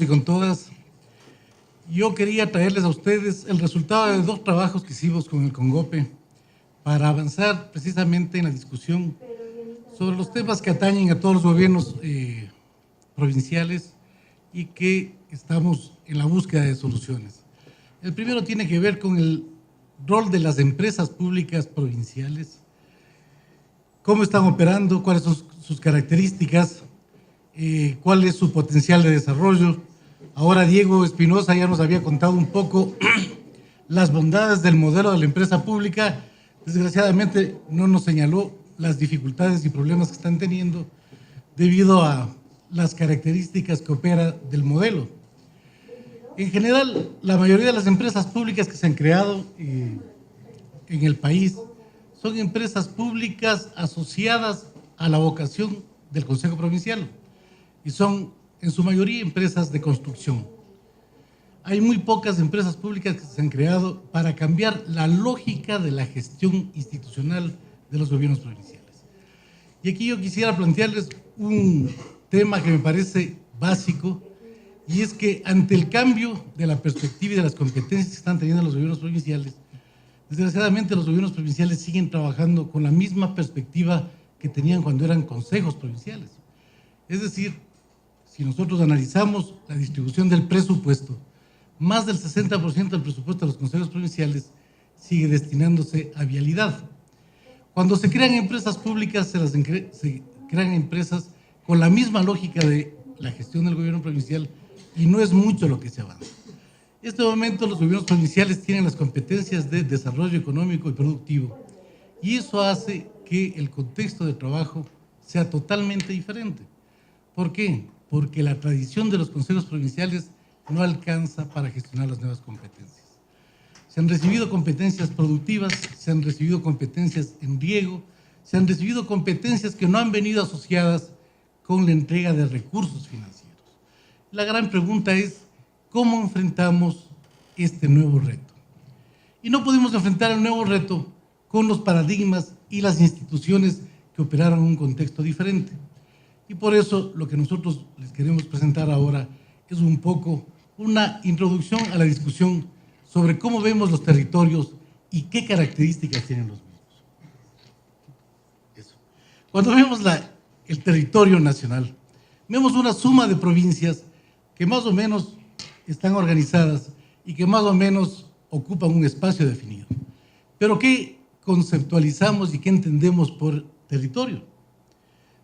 y con todas. Yo quería traerles a ustedes el resultado de dos trabajos que hicimos con el CONGOPE para avanzar precisamente en la discusión sobre los temas que atañen a todos los gobiernos provinciales y que estamos en la búsqueda de soluciones. El primero tiene que ver con el rol de las empresas públicas provinciales, cómo están operando, cuáles son sus características, cuál es su potencial de desarrollo. Ahora Diego Espinosa ya nos había contado un poco las bondades del modelo de la empresa pública. Desgraciadamente no nos señaló las dificultades y problemas que están teniendo debido a las características que opera del modelo. En general, la mayoría de las empresas públicas que se han creado en el país son empresas públicas asociadas a la vocación del Consejo Provincial y son en su mayoría empresas de construcción. Hay muy pocas empresas públicas que se han creado para cambiar la lógica de la gestión institucional de los gobiernos provinciales. Y aquí yo quisiera plantearles un tema que me parece básico, y es que ante el cambio de la perspectiva y de las competencias que están teniendo los gobiernos provinciales, desgraciadamente los gobiernos provinciales siguen trabajando con la misma perspectiva que tenían cuando eran consejos provinciales. Es decir, si nosotros analizamos la distribución del presupuesto, más del 60% del presupuesto de los consejos provinciales sigue destinándose a vialidad. Cuando se crean empresas públicas, se crean empresas con la misma lógica de la gestión del gobierno provincial y no es mucho lo que se avanza. En este momento los gobiernos provinciales tienen las competencias de desarrollo económico y productivo y eso hace que el contexto de trabajo sea totalmente diferente. ¿Por qué? Porque la tradición de los consejos provinciales no alcanza para gestionar las nuevas competencias. Se han recibido competencias productivas, se han recibido competencias en riego, se han recibido competencias que no han venido asociadas con la entrega de recursos financieros. La gran pregunta es, ¿cómo enfrentamos este nuevo reto? Y no podemos enfrentar el nuevo reto con los paradigmas y las instituciones que operaron en un contexto diferente. Y por eso lo que nosotros les queremos presentar ahora es un poco una introducción a la discusión sobre cómo vemos los territorios y qué características tienen los mismos. Eso. Cuando vemos el territorio nacional, vemos una suma de provincias que más o menos están organizadas y que más o menos ocupan un espacio definido. Pero ¿qué conceptualizamos y qué entendemos por territorio?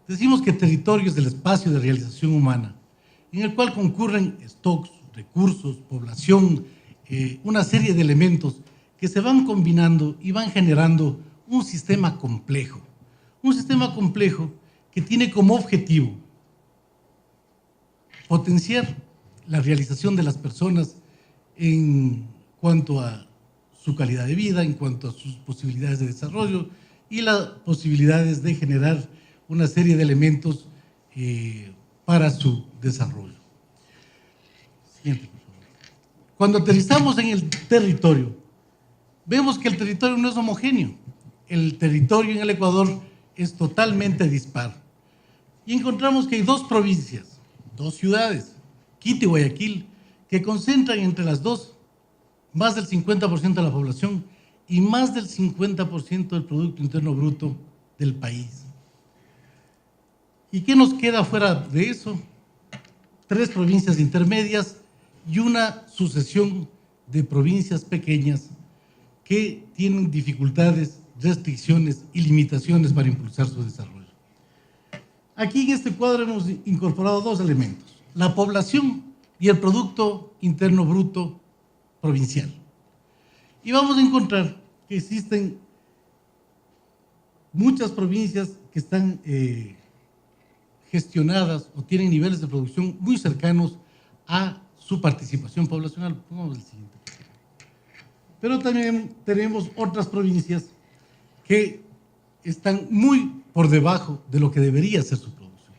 Decimos que territorio es el espacio de realización humana, en el cual concurren stocks, recursos, población, una serie de elementos que se van combinando y van generando un sistema complejo que tiene como objetivo potenciar la realización de las personas en cuanto a su calidad de vida, en cuanto a sus posibilidades de desarrollo y las posibilidades de generar una serie de elementos para su desarrollo. Siguiente, por favor. Cuando aterrizamos en el territorio, vemos que el territorio no es homogéneo. El territorio en el Ecuador es totalmente dispar. Y encontramos que hay dos provincias, dos ciudades, Quito y Guayaquil, que concentran entre las dos más del 50% de la población y más del 50% del Producto Interno Bruto del país. ¿Y qué nos queda fuera de eso? 3 provincias intermedias y una sucesión de provincias pequeñas que tienen dificultades, restricciones y limitaciones para impulsar su desarrollo. Aquí en este cuadro hemos incorporado 2 elementos, la población y el Producto Interno Bruto provincial. Y vamos a encontrar que existen muchas provincias que están gestionadas o tienen niveles de producción muy cercanos a su participación poblacional. Pongamos el siguiente. Pero también tenemos otras provincias que están muy por debajo de lo que debería ser su producción.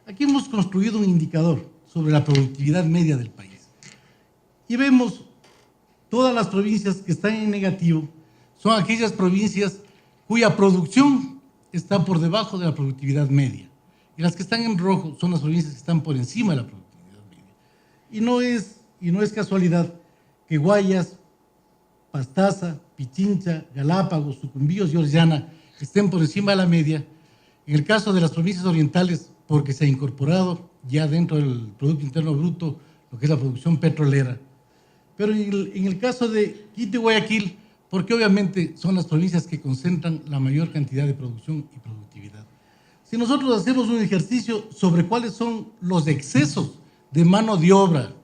Aquí hemos construido un indicador sobre la productividad media del país. Y vemos todas las provincias que están en negativo son aquellas provincias cuya producción está por debajo de la productividad media. Y las que están en rojo son las provincias que están por encima de la productividad media. Y no es casualidad que Guayas, Pastaza, Pichincha, Galápagos, Sucumbíos y Orellana estén por encima de la media. En el caso de las provincias orientales, porque se ha incorporado ya dentro del Producto Interno Bruto lo que es la producción petrolera. Pero en el caso de Quito y Guayaquil, porque obviamente son las provincias que concentran la mayor cantidad de producción y productividad. Si nosotros hacemos un ejercicio sobre cuáles son los excesos de mano de obra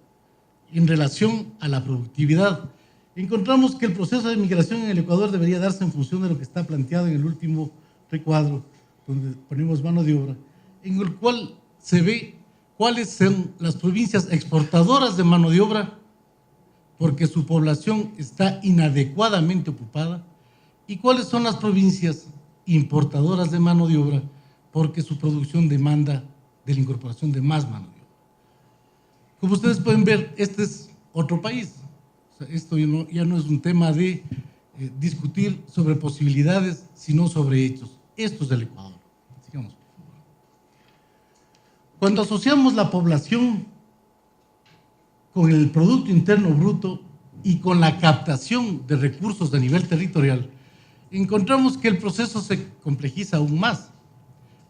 en relación a la productividad, encontramos que el proceso de migración en el Ecuador debería darse en función de lo que está planteado en el último recuadro, donde ponemos mano de obra, en el cual se ve cuáles son las provincias exportadoras de mano de obra, porque su población está inadecuadamente ocupada, y cuáles son las provincias importadoras de mano de obra, porque su producción demanda de la incorporación de más mano de obra. Como ustedes pueden ver, este es otro país. O sea, esto ya no es un tema de discutir sobre posibilidades, sino sobre hechos. Esto es el Ecuador. Sigamos, por favor. Cuando asociamos la población con el Producto Interno Bruto y con la captación de recursos a nivel territorial, encontramos que el proceso se complejiza aún más.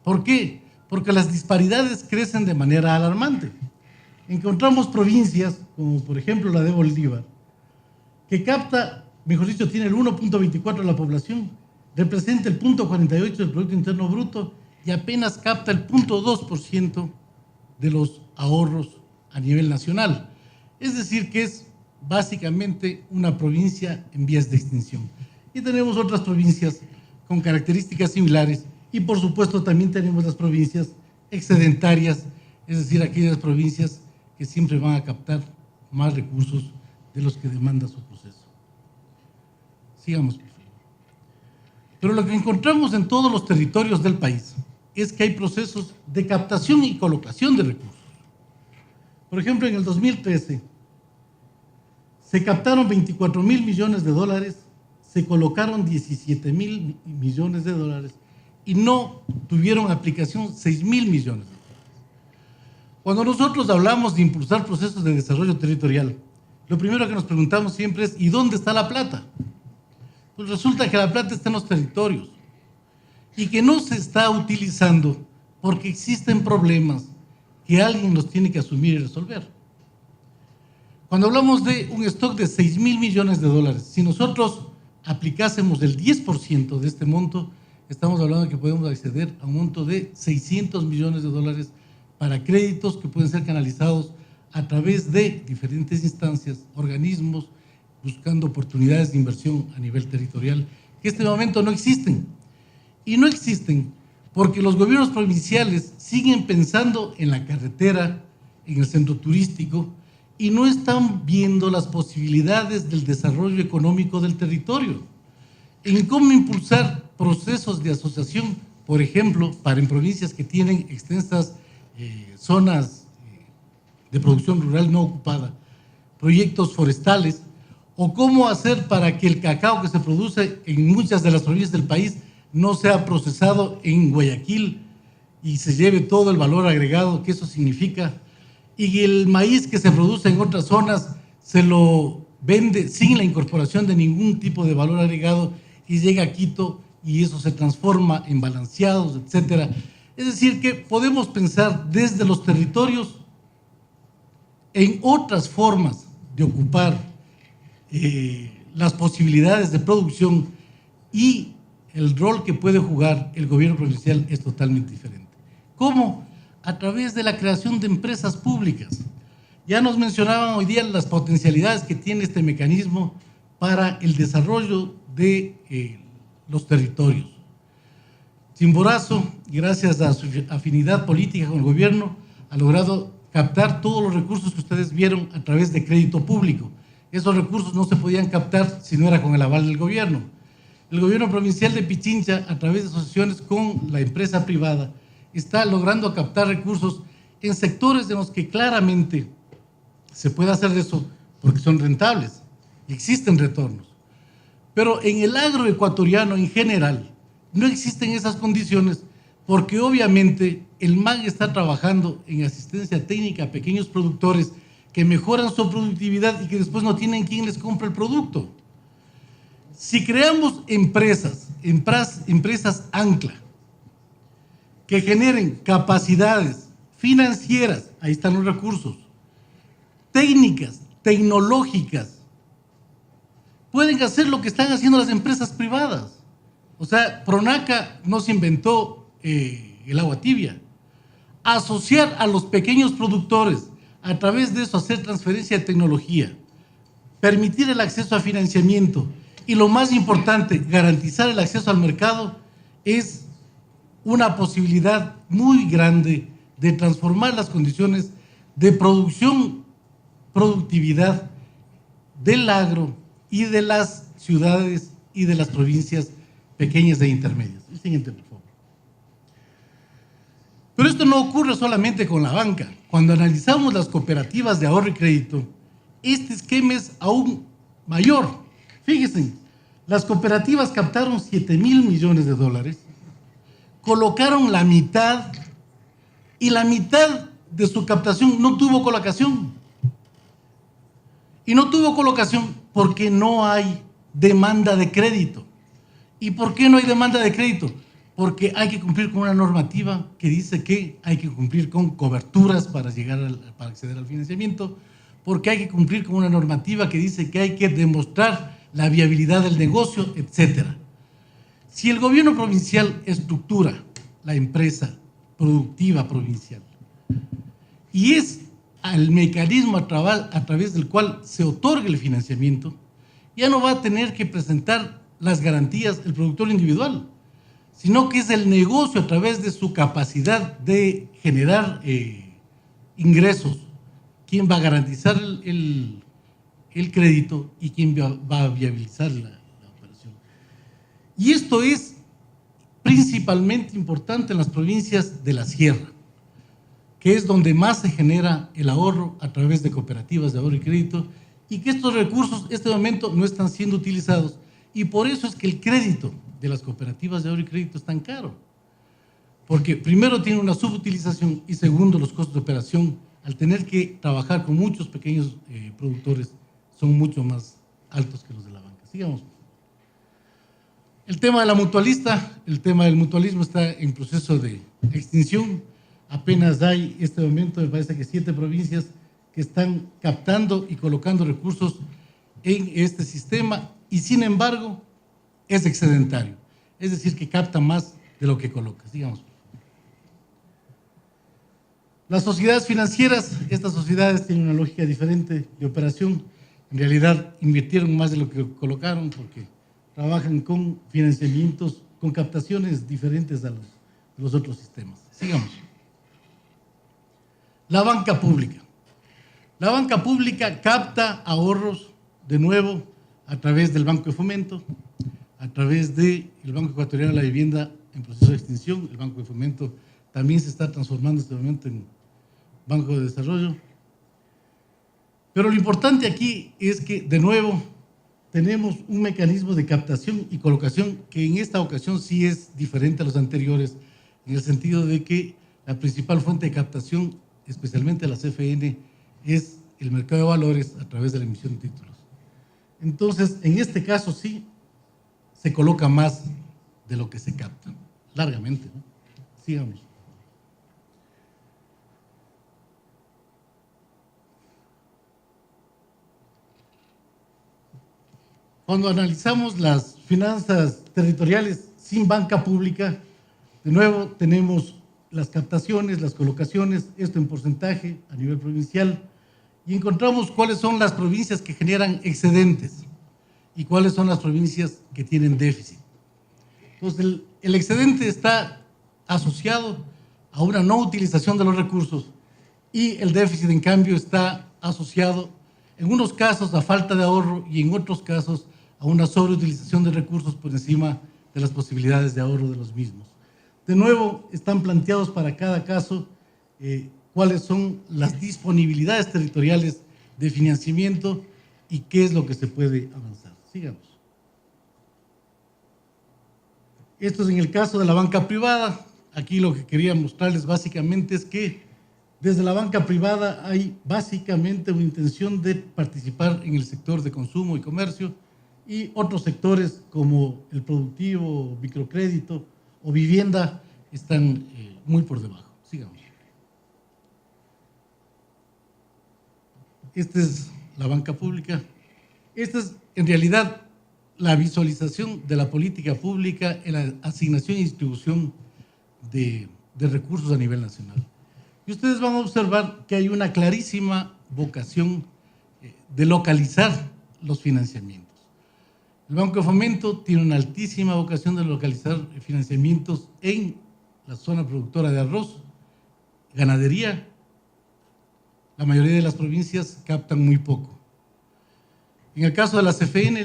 ¿Por qué? Porque las disparidades crecen de manera alarmante. Encontramos provincias, como por ejemplo la de Bolívar, que capta, mejor dicho, tiene el 1.24 de la población, representa el 0.48 del Producto Interno Bruto y apenas capta el 0.2% de los ahorros a nivel nacional. Es decir, que es básicamente una provincia en vías de extinción. Y tenemos otras provincias con características similares y por supuesto también tenemos las provincias excedentarias, es decir, aquellas provincias que siempre van a captar más recursos de los que demanda su proceso. Sigamos, por favor. Pero lo que encontramos en todos los territorios del país es que hay procesos de captación y colocación de recursos. Por ejemplo, en el 2013 se captaron 24.000 millones de dólares, se colocaron 17.000 millones de dólares y no tuvieron aplicación 6.000 millones de dólares. Cuando nosotros hablamos de impulsar procesos de desarrollo territorial, lo primero que nos preguntamos siempre es ¿y dónde está la plata? Pues resulta que la plata está en los territorios y que no se está utilizando porque existen problemas que alguien los tiene que asumir y resolver. Cuando hablamos de un stock de 6.000 millones de dólares, si nosotros aplicásemos el 10% de este monto, estamos hablando de que podemos acceder a un monto de 600 millones de dólares para créditos que pueden ser canalizados a través de diferentes instancias, organismos, buscando oportunidades de inversión a nivel territorial, que en este momento no existen. Y no existen porque los gobiernos provinciales siguen pensando en la carretera, en el centro turístico, y no están viendo las posibilidades del desarrollo económico del territorio, en cómo impulsar procesos de asociación, por ejemplo, para en provincias que tienen extensas zonas de producción rural no ocupada, proyectos forestales, o cómo hacer para que el cacao que se produce en muchas de las provincias del país no sea procesado en Guayaquil y se lleve todo el valor agregado que eso significa, y el maíz que se produce en otras zonas se lo vende sin la incorporación de ningún tipo de valor agregado y llega a Quito y eso se transforma en balanceados, etcétera. Es decir, que podemos pensar desde los territorios en otras formas de ocupar las posibilidades de producción, y el rol que puede jugar el gobierno provincial es totalmente diferente. ¿Cómo? A través de la creación de empresas públicas. Ya nos mencionaban hoy día las potencialidades que tiene este mecanismo para el desarrollo de los territorios. Chimborazo, gracias a su afinidad política con el gobierno, ha logrado captar todos los recursos que ustedes vieron a través de crédito público. Esos recursos no se podían captar si no era con el aval del gobierno. El gobierno provincial de Pichincha, a través de asociaciones con la empresa privada, está logrando captar recursos en sectores en los que claramente se puede hacer eso porque son rentables y existen retornos. Pero en el agroecuatoriano en general no existen esas condiciones porque obviamente el MAN está trabajando en asistencia técnica a pequeños productores que mejoran su productividad y que después no tienen quien les compre el producto. Si creamos empresas ancla, que generen capacidades financieras, ahí están los recursos, técnicas, tecnológicas, pueden hacer lo que están haciendo las empresas privadas. O sea, Pronaca no se inventó el agua tibia. Asociar a los pequeños productores, a través de eso hacer transferencia de tecnología, permitir el acceso a financiamiento y, lo más importante, garantizar el acceso al mercado, es una posibilidad muy grande de transformar las condiciones de productividad del agro y de las ciudades y de las provincias pequeñas e intermedias. El siguiente, por favor. Pero esto no ocurre solamente con la banca. Cuando analizamos las cooperativas de ahorro y crédito, este esquema es aún mayor. Fíjense, las cooperativas captaron 7,000 millones de dólares, colocaron la mitad, y la mitad de su captación no tuvo colocación. Y no tuvo colocación porque no hay demanda de crédito. ¿Y por qué no hay demanda de crédito? Porque hay que cumplir con una normativa que dice que hay que cumplir con coberturas para acceder al financiamiento, porque hay que cumplir con una normativa que dice que hay que demostrar la viabilidad del negocio, etcétera. Si el gobierno provincial estructura la empresa productiva provincial y es el mecanismo a través del cual se otorga el financiamiento, ya no va a tener que presentar las garantías el productor individual, sino que es el negocio a través de su capacidad de generar ingresos quien va a garantizar el crédito y quien va a viabilizar la operación. Y esto es principalmente importante en las provincias de la sierra, que es donde más se genera el ahorro a través de cooperativas de ahorro y crédito, y que estos recursos en este momento no están siendo utilizados, y por eso es que el crédito de las cooperativas de ahorro y crédito es tan caro, porque primero tiene una subutilización y segundo los costos de operación, al tener que trabajar con muchos pequeños productores, son mucho más altos que los de la banca. Sigamos. El tema de la mutualista, el tema del mutualismo está en proceso de extinción. Apenas hay en este momento, me parece que 7 provincias que están captando y colocando recursos en este sistema, y sin embargo es excedentario, es decir, que capta más de lo que coloca. Digamos. Las sociedades financieras, estas sociedades tienen una lógica diferente de operación. En realidad invirtieron más de lo que colocaron porque trabajan con financiamientos, con captaciones diferentes a los otros sistemas. Sigamos. La banca pública. La banca pública capta ahorros, de nuevo, a través del Banco de Fomento, a través del Banco Ecuatoriano de la Vivienda en proceso de extinción. El Banco de Fomento también se está transformando en este momento en Banco de Desarrollo. Pero lo importante aquí es que, de nuevo, tenemos un mecanismo de captación y colocación que en esta ocasión sí es diferente a los anteriores, en el sentido de que la principal fuente de captación, especialmente la CFN, es el mercado de valores a través de la emisión de títulos. Entonces, en este caso sí se coloca más de lo que se capta, largamente, ¿no? Sigamos. Cuando analizamos las finanzas territoriales sin banca pública, de nuevo tenemos las captaciones, las colocaciones, esto en porcentaje a nivel provincial, y encontramos cuáles son las provincias que generan excedentes y cuáles son las provincias que tienen déficit. Entonces, el excedente está asociado a una no utilización de los recursos y el déficit, en cambio, está asociado, en unos casos, a falta de ahorro y en otros casos a una sobreutilización de recursos por encima de las posibilidades de ahorro de los mismos. De nuevo, están planteados para cada caso cuáles son las disponibilidades territoriales de financiamiento y qué es lo que se puede avanzar. Sigamos. Esto es en el caso de la banca privada. Aquí lo que quería mostrarles básicamente es que Desde la banca privada hay básicamente una intención de participar en el sector de consumo y comercio, y otros sectores como el productivo, microcrédito o vivienda están muy por debajo. Sigamos. Esta es la banca pública. Esta es, en realidad, la visualización de la política pública en la asignación y distribución de recursos a nivel nacional. Y ustedes van a observar que hay una clarísima vocación de localizar los financiamientos. El Banco de Fomento tiene una altísima vocación de localizar financiamientos en la zona productora de arroz, ganadería. La mayoría de las provincias captan muy poco. En el caso de la CFN,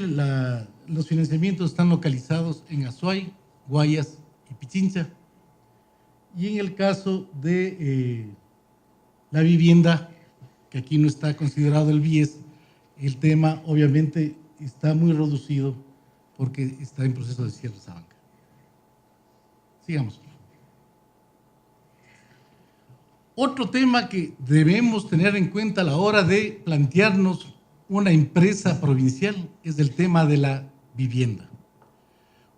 los financiamientos están localizados en Azuay, Guayas y Pichincha. Y en el caso de la vivienda, que aquí no está considerado el BIES, el tema obviamente está muy reducido porque está en proceso de cierre esa banca. Sigamos. Otro tema que debemos tener en cuenta a la hora de plantearnos una empresa provincial es el tema de la vivienda.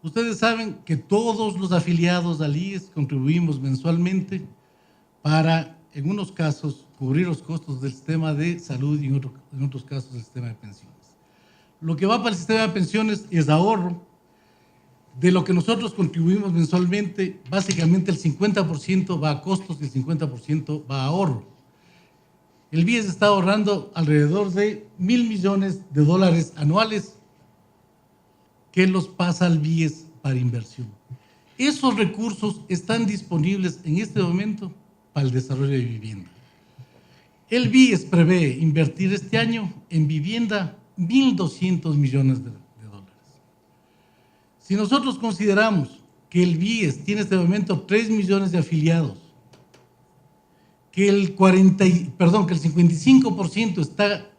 Ustedes saben que todos los afiliados al IES contribuimos mensualmente para, en unos casos, cubrir los costos del sistema de salud y en otros casos del sistema de pensiones. Lo que va para el sistema de pensiones es ahorro. De lo que nosotros contribuimos mensualmente, básicamente el 50% va a costos y el 50% va a ahorro. El BIES está ahorrando alrededor de $1.000 millones anuales que los pasa al BIES para inversión. Esos recursos están disponibles en este momento para el desarrollo de vivienda. El BIES prevé invertir este año en vivienda 1.200 millones de dólares. Si nosotros consideramos que el BIES tiene en este momento 3 millones de afiliados, que el 55% está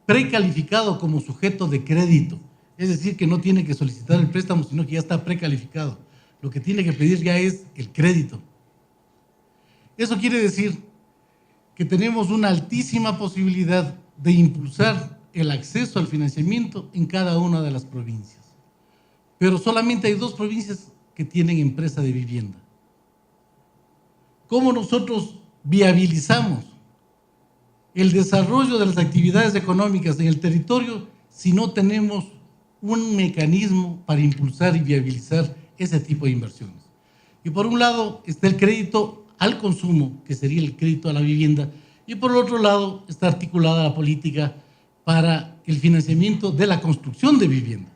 precalificado como sujeto de crédito, es decir, que no tiene que solicitar el préstamo, sino que ya está precalificado. Lo que tiene que pedir ya es el crédito. Eso quiere decir que tenemos una altísima posibilidad de impulsar el acceso al financiamiento en cada una de las provincias. Pero solamente hay 2 provincias que tienen empresa de vivienda. ¿Cómo nosotros viabilizamos el desarrollo de las actividades económicas en el territorio si no tenemos un mecanismo para impulsar y viabilizar ese tipo de inversiones? Y por un lado está el crédito al consumo, que sería el crédito a la vivienda, y por el otro lado está articulada la política para el financiamiento de la construcción de vivienda.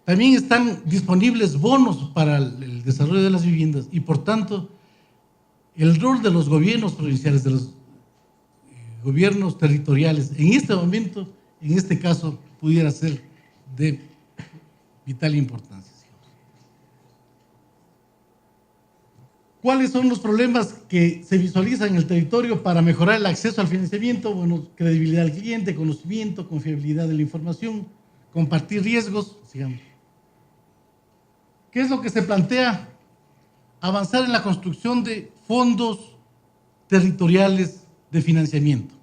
También están disponibles bonos para el desarrollo de las viviendas y, por tanto, el rol de los gobiernos provinciales, de los gobiernos territoriales, en este momento, en este caso, pudiera ser de vital importancia. ¿Cuáles son los problemas que se visualizan en el territorio para mejorar el acceso al financiamiento? Bueno, credibilidad del cliente, conocimiento, confiabilidad de la información, compartir riesgos, sigamos. ¿Qué es lo que se plantea? Avanzar en la construcción de fondos territoriales de financiamiento.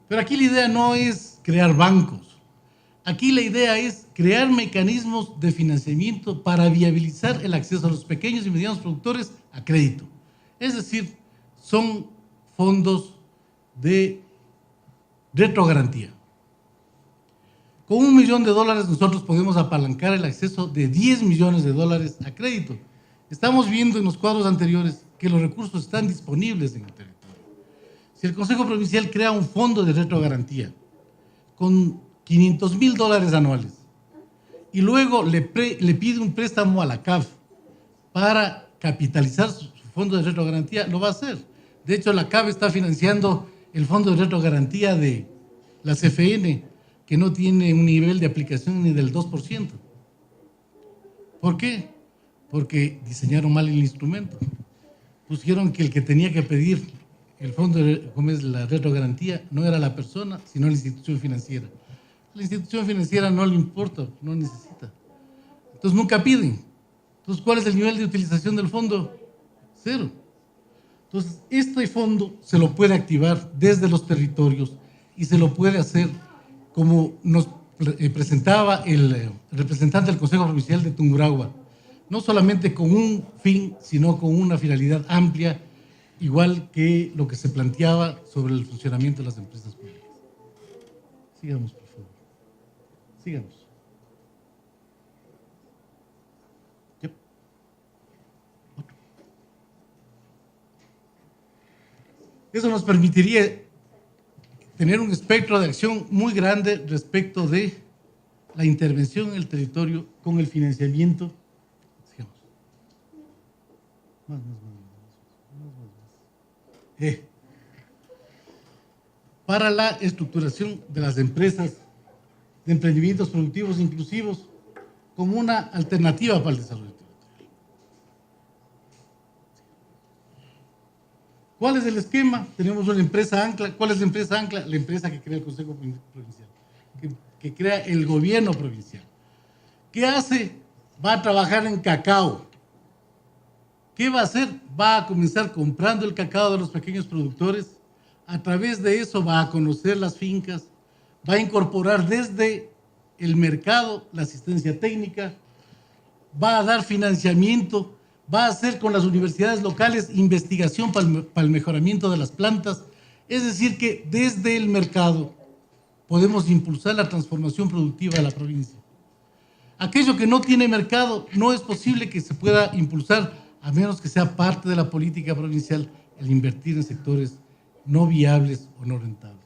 Pero aquí la idea no es crear bancos. Aquí la idea es crear mecanismos de financiamiento para viabilizar el acceso a los pequeños y medianos productores a crédito. Es decir, son fondos de retrogarantía. Con $1 millón nosotros podemos apalancar el acceso de $10 millones a crédito. Estamos viendo en los cuadros anteriores que los recursos están disponibles en el territorio. Si el Consejo Provincial crea un fondo de retrogarantía con $500.000 anuales y luego le pide un préstamo a la CAF para capitalizar su fondo de retrogarantía, lo va a hacer. De hecho, la CAF está financiando el fondo de retrogarantía de la CFN, que no tiene un nivel de aplicación ni del 2%. ¿Por qué? Porque diseñaron mal el instrumento. Pusieron que el que tenía que pedir el fondo de la retrogarantía no era la persona, sino la institución financiera. La institución financiera no le importa, no necesita. Entonces nunca piden. Entonces, ¿cuál es el nivel de utilización del fondo? 0. Entonces, este fondo se lo puede activar desde los territorios y se lo puede hacer como nos presentaba el representante del Consejo Provincial de Tungurahua, no solamente con un fin, sino con una finalidad amplia, igual que lo que se planteaba sobre el funcionamiento de las empresas públicas. Sigamos, por favor. Sigamos. Eso nos permitiría tener un espectro de acción muy grande respecto de la intervención en el territorio con el financiamiento. Sigamos. Más. Para la estructuración de las empresas de emprendimientos productivos inclusivos como una alternativa para el desarrollo territorial. ¿Cuál es el esquema? Tenemos una empresa ancla. ¿Cuál es la empresa ancla? La empresa que crea el Consejo Provincial, que crea el gobierno provincial. ¿Qué hace? Va a trabajar en cacao. ¿Qué va a hacer? Va a comenzar comprando el cacao de los pequeños productores. A través de eso va a conocer las fincas, va a incorporar desde el mercado la asistencia técnica, va a dar financiamiento, va a hacer con las universidades locales investigación para el mejoramiento de las plantas. Es decir, que desde el mercado podemos impulsar la transformación productiva de la provincia. Aquello que no tiene mercado no es posible que se pueda impulsar a menos que sea parte de la política provincial el invertir en sectores no viables o no rentables.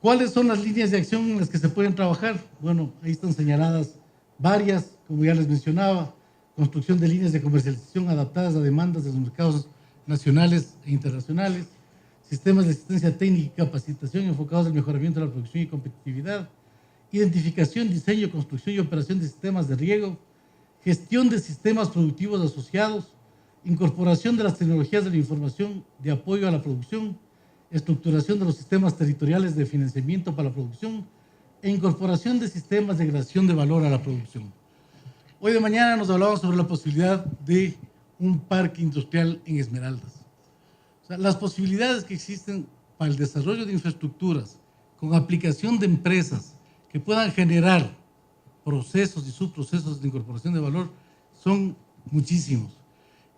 ¿Cuáles son las líneas de acción en las que se pueden trabajar? Bueno, ahí están señaladas varias, como ya les mencionaba: construcción de líneas de comercialización adaptadas a demandas de los mercados nacionales e internacionales, sistemas de asistencia técnica y capacitación enfocados al mejoramiento de la producción y competitividad, identificación, diseño, construcción y operación de sistemas de riego, gestión de sistemas productivos asociados, incorporación de las tecnologías de la información de apoyo a la producción, estructuración de los sistemas territoriales de financiamiento para la producción e incorporación de sistemas de creación de valor a la producción. Hoy de mañana nos hablaban sobre la posibilidad de un parque industrial en Esmeraldas. O sea, las posibilidades que existen para el desarrollo de infraestructuras con aplicación de empresas que puedan generar procesos y subprocesos de incorporación de valor son muchísimos.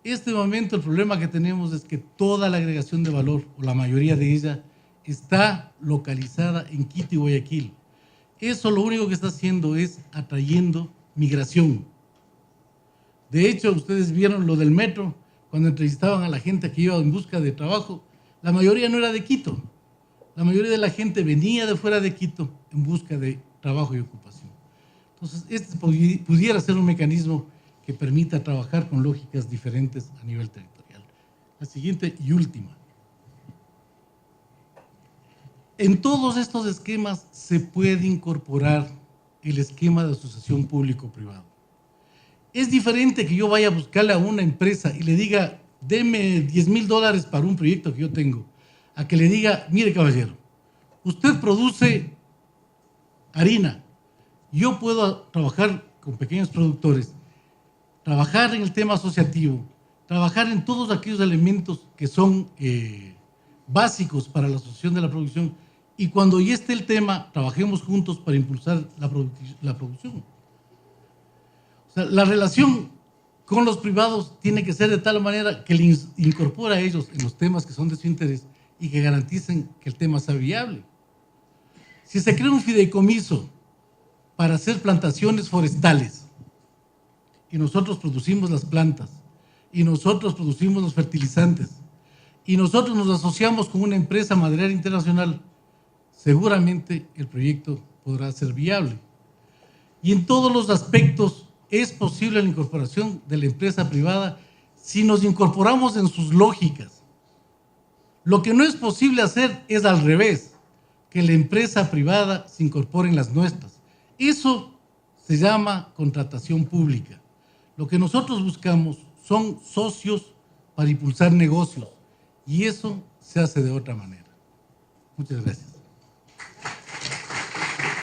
En este momento el problema que tenemos es que toda la agregación de valor, o la mayoría de ella, está localizada en Quito y Guayaquil. Eso lo único que está haciendo es atrayendo migración. De hecho, ustedes vieron lo del metro, cuando entrevistaban a la gente que iba en busca de trabajo, la mayoría no era de Quito. La mayoría de la gente venía de fuera de Quito en busca de trabajo y ocupación. Entonces, este pudiera ser un mecanismo que permita trabajar con lógicas diferentes a nivel territorial. La siguiente y última. En todos estos esquemas se puede incorporar el esquema de asociación público-privado. Es diferente que yo vaya a buscarle a una empresa y le diga, deme $10,000 para un proyecto que yo tengo, a que le diga, mire caballero, usted produce harina, yo puedo trabajar con pequeños productores, trabajar en el tema asociativo, trabajar en todos aquellos elementos que son básicos para la asociación de la producción, y cuando ya esté el tema, trabajemos juntos para impulsar la producción. O sea, la relación con los privados tiene que ser de tal manera que les incorpore a ellos en los temas que son de su interés y que garanticen que el tema sea viable. Si se crea un fideicomiso para hacer plantaciones forestales y nosotros producimos las plantas y nosotros producimos los fertilizantes y nosotros nos asociamos con una empresa maderera internacional, seguramente el proyecto podrá ser viable. Y en todos los aspectos es posible la incorporación de la empresa privada si nos incorporamos en sus lógicas. Lo que no es posible hacer es al revés, que la empresa privada se incorpore en las nuestras. Eso se llama contratación pública. Lo que nosotros buscamos son socios para impulsar negocios y eso se hace de otra manera. Muchas gracias.